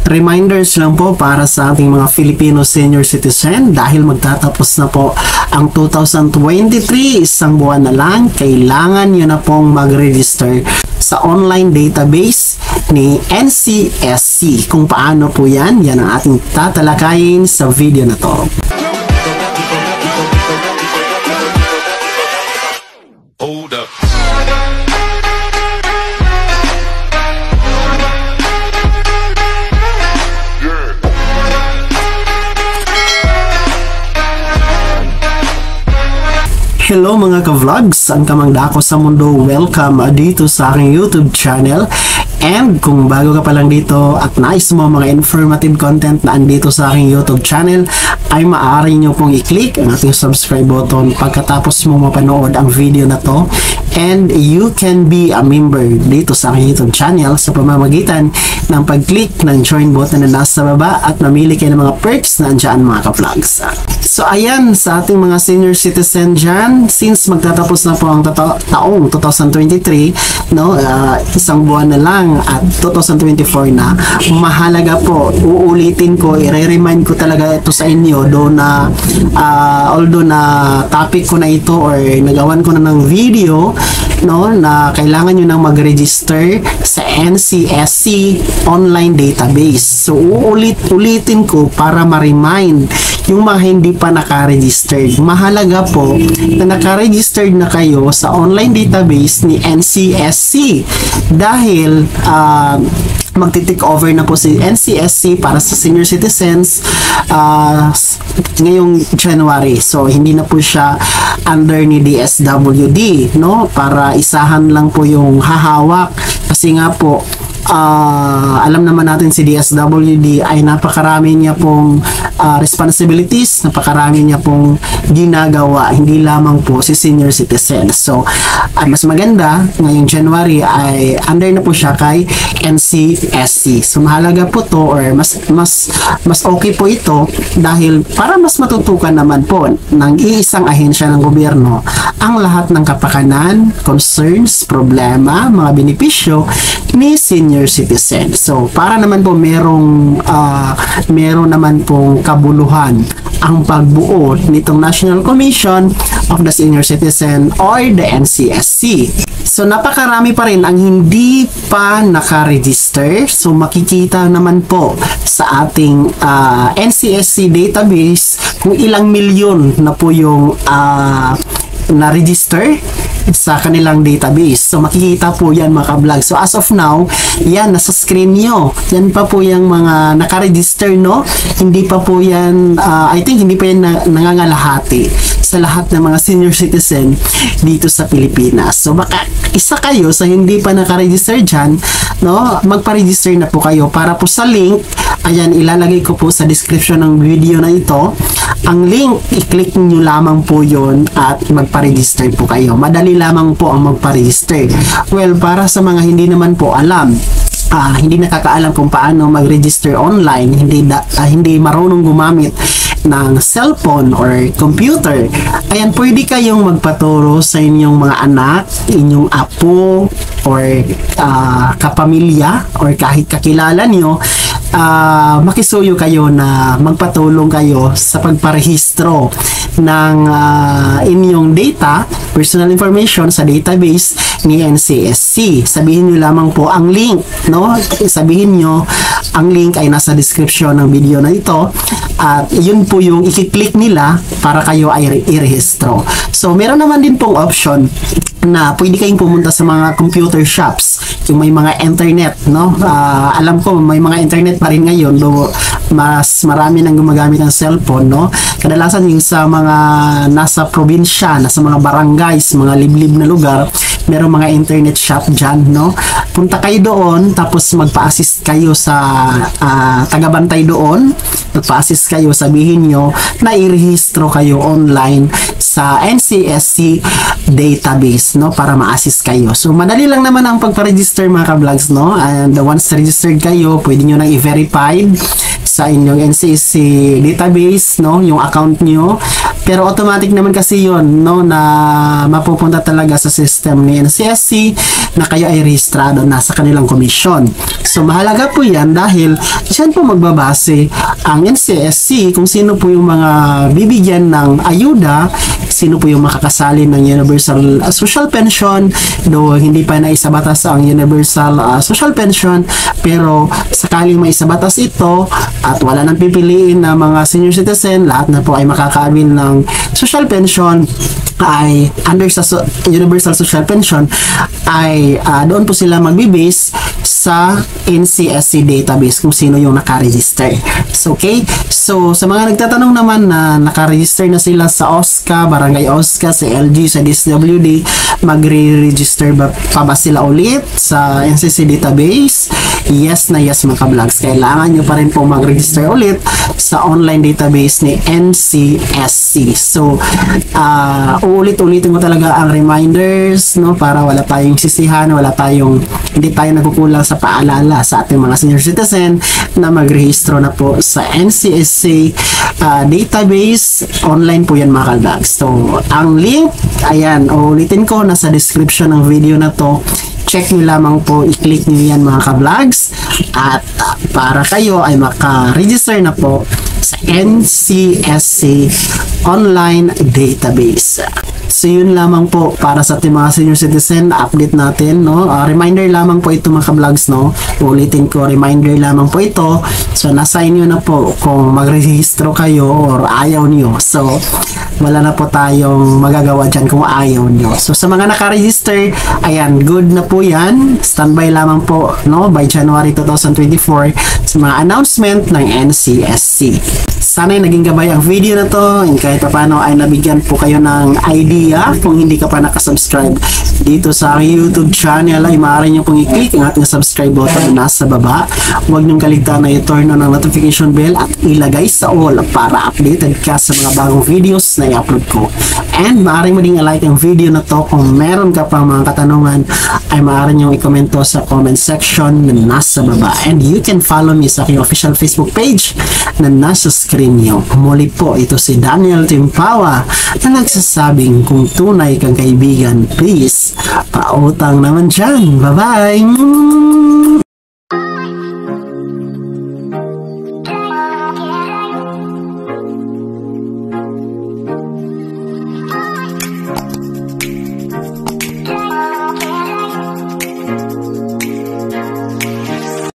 Reminders lang po para sa ating mga Filipino senior citizen dahil magtatapos na po ang 2023, isang buwan na lang, kailangan nyo na pong mag-register sa online database ni NCSC. Kung paano po yan ang ating tatalakayin sa video na to. Hold up. Hello mga ka-vlogs, ang kamangdako sa mundo, welcome dito sa aking YouTube channel. And kung bago ka pa lang dito at nais mo mga informative content na andito sa aking YouTube channel, ay maaari nyo pong i-click ang ating subscribe button pagkatapos mo mapanood ang video na to. And you can be a member dito sa aking YouTube channel sa pamamagitan ng pag-click ng join button na nasa baba at mamili kayo ng mga perks na andyan mga ka-vlogs. So ayan, sa ating mga senior citizen dyan, since magtatapos na po ang taong 2023, no, isang buwan na lang at 2024 na, mahalaga po, uulitin ko, i-remind ko talaga ito sa inyo, although na topic ko na ito or nagawan ko na ng video, no, na kailangan nyo nang mag-register sa NCSC online database. So ulitin ko para ma-remind yung mga hindi pa naka-registered. Mahalaga po na naka-registered na kayo sa online database ni NCSC dahil magti-take over na po si NCSC para sa senior citizens ngayong January. So hindi na po siya under ni DSWD, no? Para isahan lang po yung hahawak kasi nga po alam naman natin si DSWD ay napakarami niya pong responsibilities, napakarami niya pong ginagawa, hindi lamang po si senior citizen. So mas maganda ngayong January ay under na po siya kay NCSC. So mahalaga po to or mas okay po ito dahil para mas matutukan naman po ng iisang ahensya ng gobyerno ang lahat ng kapakanan, concerns, problema, mga benepisyo ni senior citizen. So para naman po meron naman pong kabuluhan ang pagbuo nitong National Commission of the Senior Citizen or the NCSC. So napakarami pa rin ang hindi pa naka-register. So makikita naman po sa ating NCSC database kung ilang milyon na po yung na-register sa kanilang database. So makikita po yan mga ka-vlog. So as of now, yan nasa screen nyo. Yan pa po yung mga naka-register, no? Hindi pa po yan, I think hindi pa yan nangangalahati sa lahat ng mga senior citizen dito sa Pilipinas. So baka isa kayo sa hindi pa naka-register dyan, no? Magpa-register na po kayo para po sa link. Ayan, ilalagay ko po sa description ng video na ito. Ang link, i-click nyo lamang po yon at magpa-register po kayo. Madali lamang po ang magpa-register. Well, para sa mga hindi naman po alam, hindi nakakaalam kung paano mag-register online, hindi marunong gumamit ng cellphone or computer, ayan, pwede kayong magpaturo sa inyong mga anak, inyong apo or kapamilya or kahit kakilala nyo, makisuyo kayo na magpatulong kayo sa pagparehistro ng inyong data, personal information sa database ni NCSC. Sabihin nyo lamang po ang link, no? Sabihin nyo ang link ay nasa description ng video na ito at yun po yung i-click nila para kayo ay i-rehistro. So meron naman din pong option na pwede kayong pumunta sa mga computer shops, yung may mga internet, no? Alam ko may mga internet pa rin ngayon, though mas marami nang gumagamit ng cellphone, no? Kadalasan yung sa mga nasa probinsya, nasa mga barangays, mga liblib na lugar, merong mga internet shop dyan, no? Punta kayo doon, tapos magpa-assist kayo sa tagabantay doon, magpa-assist kayo, sabihin nyo na i-rehistro kayo online sa NCSC database, no, para ma-assist kayo. So madali lang naman ang pagpa-register mga ka-vlogs, no, and once registered kayo, pwede nyo nang i-verify sa inyong NCSC database, no, yung account nyo. Pero automatic naman kasi yon, no, na mapupunta talaga sa system ni NCSC na kayo ay rehistrado na sa kanilang komisyon. So mahalaga po yan dahil dyan po magbabase ang NCSC kung sino po yung mga bibigyan ng ayuda, sino po yung makakasali ng Universal Social Pension, do hindi pa naisabatas ang Universal Social Pension, pero sakaling maisabatas ito at wala nang pipiliin na mga senior citizen, lahat na po ay makaka-avail ng social pension ay under sa Universal Social Pension ay doon po sila magbibase sa NCSC database kung sino yung nakaregister. So, okay? So, sa mga nagtatanong naman na nakaregister na sila sa OSCA, Barangay OSCA, sa LG, sa DSWD, magre-register pa ba sila ulit sa NCSC database? Yes na yes mga ka-vlogs. Kailangan nyo pa rin po mag-register ulit sa online database ni NCSC. So, uulit-ulitin ko talaga ang reminders, no, para wala tayong sisihan, hindi tayo nagkukulang sa paalala sa ating mga senior citizen na magrehistro na po sa NCSC database. Online po yan mga ka-vlogs. So, ang link, ayan, uulitin ko, nasa description ng video na to. Check nyo lamang po, i-click nyo yan mga ka-vlogs at para kayo ay maka-register na po sa NCSC online database. So yun lamang po para sa ating mga senior citizen, update natin, no? Reminder lamang po ito mga ka-vlogs, no? Ulitin ko, reminder lamang po ito. So nasa inyo na po kung magrehistro kayo or ayaw nyo. So wala na po tayong magagawa dyan kung ayaw nyo. So sa mga nakaregister, ayan, good na po yan. Standby lamang po, no? By January 2024 sa mga announcement ng NCSC. Sana'y naging gabay ang video na to and kahit paano ay nabigyan po kayo ng idea. Kung hindi ka pa nakasubscribe dito sa aking YouTube channel ay maaari nyo pong i-click ang ating subscribe button na nasa baba. Huwag nyong kaligtaan na i-turn on ang notification bell at ilagay sa all para updated ka sa mga bagong videos na i-upload ko. And maaari mo ding i-like ang video na to. Kung meron ka pang mga katanungan ay maaari nyong i-komento sa comment section na nasa baba. And you can follow me sa aking official Facebook page na nasa screen nyo. Muli po, ito si Daniel Timpawa na nagsasabing kung tunay kang kaibigan, please, pautang naman dyan. Bye-bye!